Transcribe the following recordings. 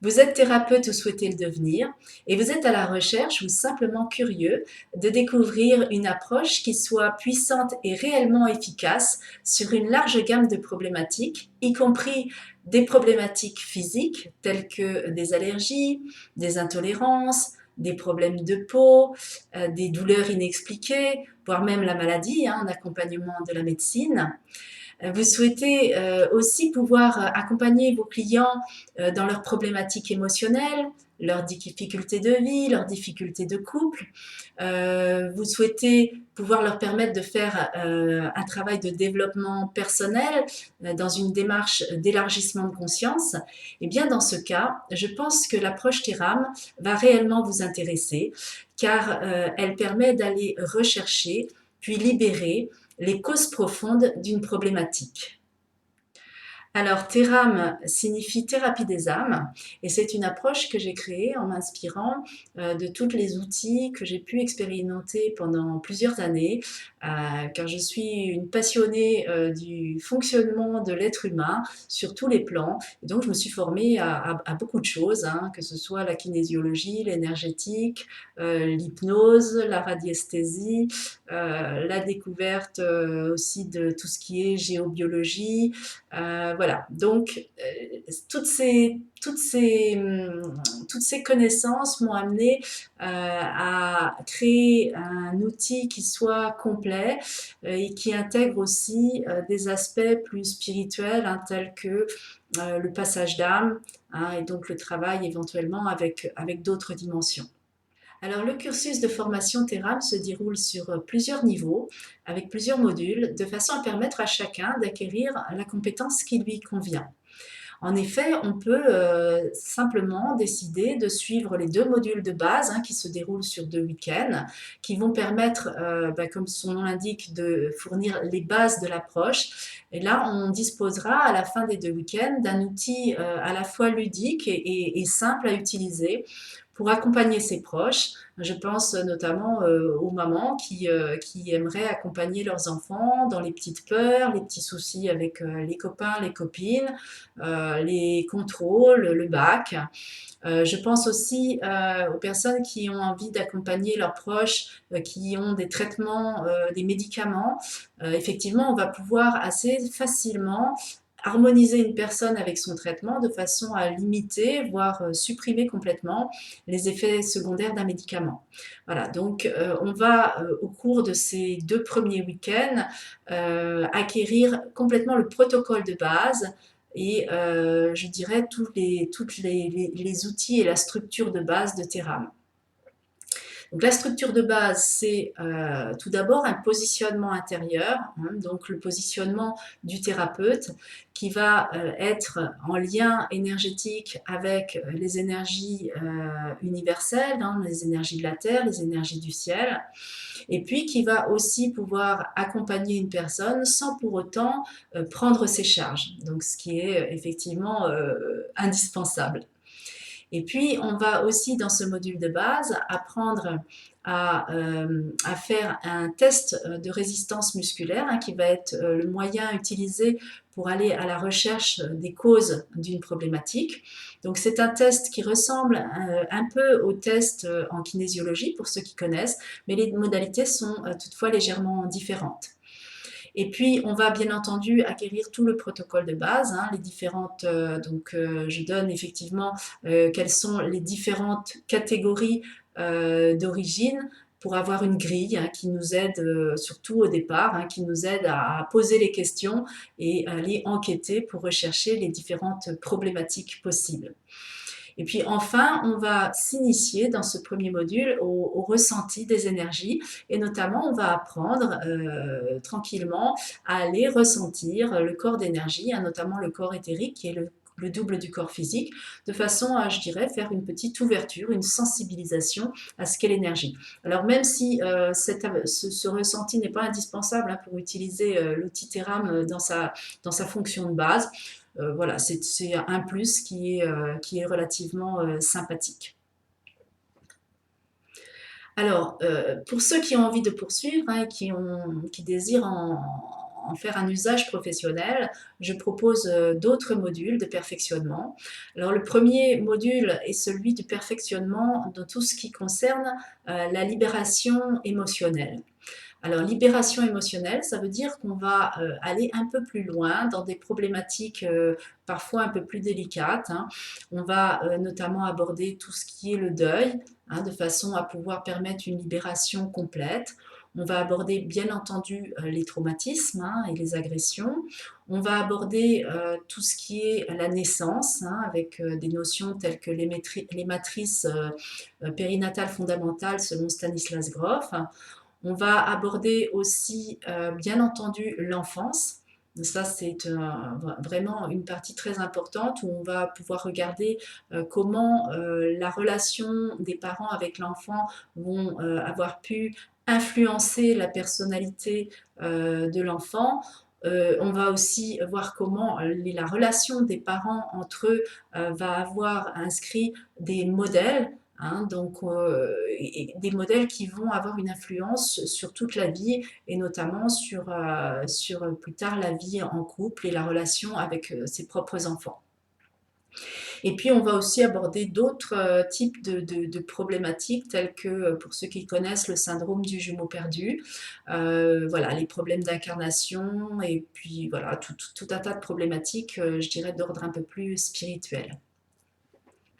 Vous êtes thérapeute ou souhaitez le devenir et vous êtes à la recherche ou simplement curieux de découvrir une approche qui soit puissante et réellement efficace sur une large gamme de problématiques, y compris des problématiques physiques telles que des allergies, des intolérances, des problèmes de peau, des douleurs inexpliquées, voire même la maladie, en accompagnement de la médecine. Vous souhaitez aussi pouvoir accompagner vos clients dans leurs problématiques émotionnelles, leurs difficultés de vie, leurs difficultés de couple. Vous souhaitez pouvoir leur permettre de faire un travail de développement personnel dans une démarche d'élargissement de conscience. Et bien dans ce cas, je pense que l'approche Theram va réellement vous intéresser car elle permet d'aller rechercher puis libérer les causes profondes d'une problématique. Alors, Theram signifie thérapie des âmes et c'est une approche que j'ai créée en m'inspirant de tous les outils que j'ai pu expérimenter pendant plusieurs années, car je suis une passionnée du fonctionnement de l'être humain sur tous les plans. Et donc, je me suis formée à beaucoup de choses, que ce soit la kinésiologie, l'énergétique, l'hypnose, la radiesthésie, la découverte aussi de tout ce qui est géobiologie, voilà, donc toutes ces connaissances m'ont amené à créer un outil qui soit complet et qui intègre aussi des aspects plus spirituels, tels que le passage d'âme, et donc le travail éventuellement avec d'autres dimensions. Alors, le cursus de formation Theram se déroule sur plusieurs niveaux, avec plusieurs modules, de façon à permettre à chacun d'acquérir la compétence qui lui convient. En effet, on peut simplement décider de suivre les 2 modules de base qui se déroulent sur 2 week-ends, qui vont permettre, comme son nom l'indique, de fournir les bases de l'approche. Et là, on disposera à la fin des 2 week-ends d'un outil à la fois ludique et simple à utiliser pour accompagner ses proches. Je pense notamment aux mamans qui aimeraient accompagner leurs enfants dans les petites peurs, les petits soucis avec les copains, les copines, les contrôles, le bac. Je pense aussi aux personnes qui ont envie d'accompagner leurs proches, qui ont des traitements, des médicaments. Effectivement, on va pouvoir assez facilement harmoniser une personne avec son traitement de façon à limiter, voire supprimer complètement les effets secondaires d'un médicament. Voilà, donc on va au cours de ces 2 premiers week-ends acquérir complètement le protocole de base et je dirais les outils et la structure de base de Theram. Donc la structure de base, c'est tout d'abord un positionnement intérieur, donc le positionnement du thérapeute qui va être en lien énergétique avec les énergies universelles, les énergies de la Terre, les énergies du ciel, et puis qui va aussi pouvoir accompagner une personne sans pour autant prendre ses charges, donc ce qui est effectivement indispensable. Et puis, on va aussi, dans ce module de base, apprendre à faire un test de résistance musculaire qui va être le moyen utilisé pour aller à la recherche des causes d'une problématique. Donc, c'est un test qui ressemble un peu au test en kinésiologie, pour ceux qui connaissent, mais les modalités sont toutefois légèrement différentes. Et puis, on va bien entendu acquérir tout le protocole de base, les différentes. Donc, je donne effectivement quelles sont les différentes catégories d'origine pour avoir une grille qui nous aide, surtout au départ, qui nous aide à poser les questions et à aller enquêter pour rechercher les différentes problématiques possibles. Et puis enfin, on va s'initier dans ce premier module au ressenti des énergies et notamment on va apprendre tranquillement à aller ressentir le corps d'énergie, notamment le corps éthérique qui est le double du corps physique, de façon à, je dirais, faire une petite ouverture, une sensibilisation à ce qu'est l'énergie. Alors même si ce ressenti n'est pas indispensable pour utiliser l'outil Theram dans sa fonction de base, voilà, c'est un plus qui est relativement sympathique. Alors, pour ceux qui ont envie de poursuivre et qui désirent en faire un usage professionnel, je propose d'autres modules de perfectionnement. Alors le premier module est celui du perfectionnement de tout ce qui concerne la libération émotionnelle. Alors, libération émotionnelle, ça veut dire qu'on va aller un peu plus loin dans des problématiques parfois un peu plus délicates, hein. On va notamment aborder tout ce qui est le deuil, hein, de façon à pouvoir permettre une libération complète. On va aborder bien entendu les traumatismes, hein, et les agressions. On va aborder tout ce qui est la naissance, hein, avec des notions telles que les matrices périnatales fondamentales selon Stanislas Grof. On va aborder aussi, bien entendu, l'enfance. Ça, c'est vraiment une partie très importante où on va pouvoir regarder comment la relation des parents avec l'enfant vont avoir pu influencer la personnalité de l'enfant. On va aussi voir comment la relation des parents entre eux va avoir inscrit des modèles, hein, donc des modèles qui vont avoir une influence sur toute la vie et notamment sur plus tard la vie en couple et la relation avec ses propres enfants. Et puis on va aussi aborder d'autres types de problématiques telles que, pour ceux qui connaissent, le syndrome du jumeau perdu, voilà, les problèmes d'incarnation et puis voilà, tout un tas de problématiques, je dirais, d'ordre un peu plus spirituel.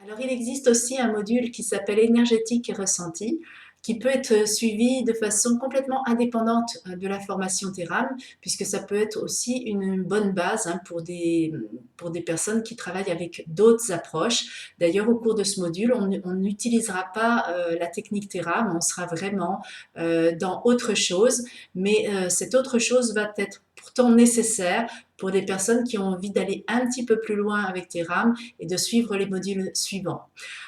Alors, il existe aussi un module qui s'appelle énergétique et ressenti, qui peut être suivi de façon complètement indépendante de la formation TERAM, puisque ça peut être aussi une bonne base, hein, pour des personnes qui travaillent avec d'autres approches. D'ailleurs, au cours de ce module, on n'utilisera pas la technique TERAM, on sera vraiment dans autre chose, mais cette autre chose va être pourtant nécessaire pour des personnes qui ont envie d'aller un petit peu plus loin avec TERAM et de suivre les modules suivants.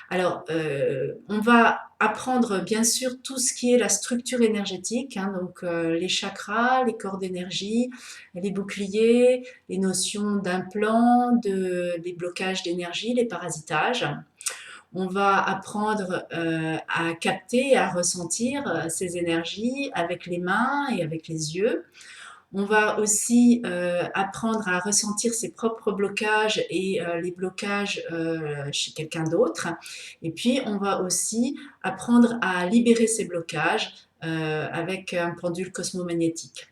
Alors, on va apprendre bien sûr tout ce qui est la structure énergétique, hein, donc les chakras, les corps d'énergie, les boucliers, les notions d'implants, des blocages d'énergie, les parasitages. On va apprendre à capter et à ressentir ces énergies avec les mains et avec les yeux. On va aussi apprendre à ressentir ses propres blocages et les blocages chez quelqu'un d'autre. Et puis, on va aussi apprendre à libérer ces blocages avec un pendule cosmomagnétique.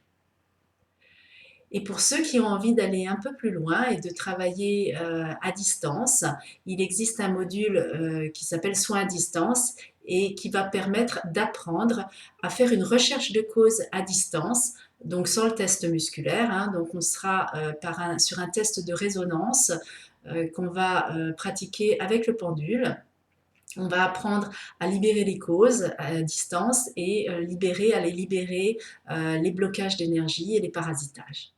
Et pour ceux qui ont envie d'aller un peu plus loin et de travailler à distance, il existe un module qui s'appelle Soins à distance et qui va permettre d'apprendre à faire une recherche de cause à distance, donc sans le test musculaire, hein. Donc on sera sur un test de résonance qu'on va pratiquer avec le pendule. On va apprendre à libérer les causes à distance et aller libérer les blocages d'énergie et les parasitages.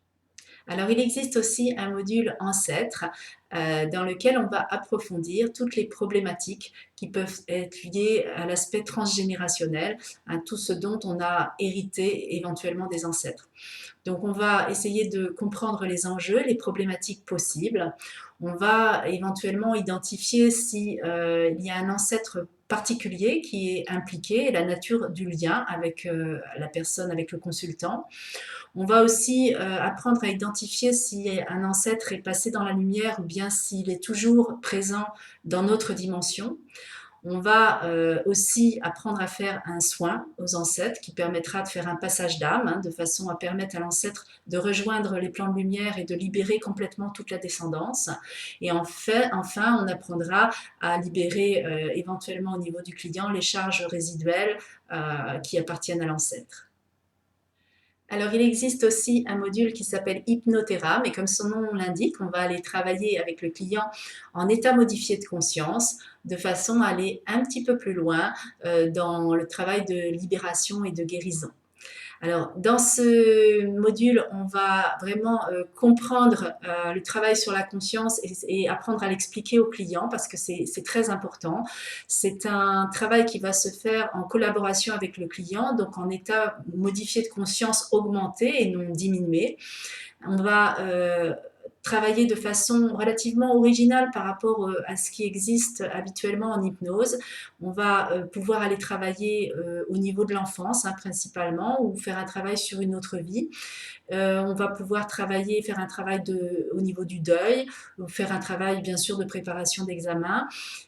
Alors, il existe aussi un module ancêtre dans lequel on va approfondir toutes les problématiques qui peuvent être liées à l'aspect transgénérationnel, à tout ce dont on a hérité éventuellement des ancêtres. Donc, on va essayer de comprendre les enjeux, les problématiques possibles. On va éventuellement identifier s'il y a un ancêtre particulier qui est impliqué et la nature du lien avec la personne, avec le consultant. On va aussi apprendre à identifier si un ancêtre est passé dans la lumière ou bien s'il est toujours présent dans notre dimension. On va aussi apprendre à faire un soin aux ancêtres qui permettra de faire un passage d'âme, hein, de façon à permettre à l'ancêtre de rejoindre les plans de lumière et de libérer complètement toute la descendance. Et enfin on apprendra à libérer éventuellement au niveau du client les charges résiduelles qui appartiennent à l'ancêtre. Alors, il existe aussi un module qui s'appelle Hypnothéra, mais comme son nom l'indique, on va aller travailler avec le client en état modifié de conscience, de façon à aller un petit peu plus loin dans le travail de libération et de guérison. Alors, dans ce module, on va vraiment comprendre le travail sur la conscience et apprendre à l'expliquer aux clients parce que c'est très important. C'est un travail qui va se faire en collaboration avec le client, donc en état modifié de conscience augmenté et non diminué. On va travailler de façon relativement originale par rapport à ce qui existe habituellement en hypnose. On va pouvoir aller travailler au niveau de l'enfance, hein, principalement, ou faire un travail sur une autre vie. On va pouvoir travailler, faire un travail au niveau du deuil, ou faire un travail bien sûr de préparation d'examen.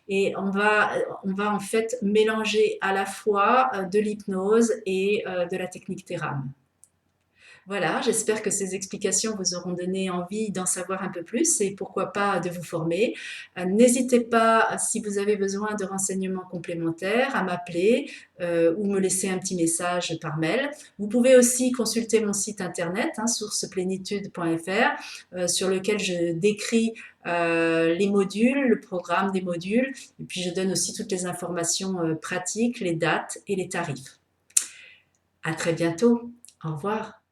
Et on va en fait mélanger à la fois de l'hypnose et de la technique Thérame. Voilà, j'espère que ces explications vous auront donné envie d'en savoir un peu plus et pourquoi pas de vous former. N'hésitez pas, si vous avez besoin de renseignements complémentaires, à m'appeler ou me laisser un petit message par mail. Vous pouvez aussi consulter mon site internet, hein, sourceplénitude.fr, sur lequel je décris les modules, le programme des modules, et puis je donne aussi toutes les informations pratiques, les dates et les tarifs. À très bientôt. Au revoir.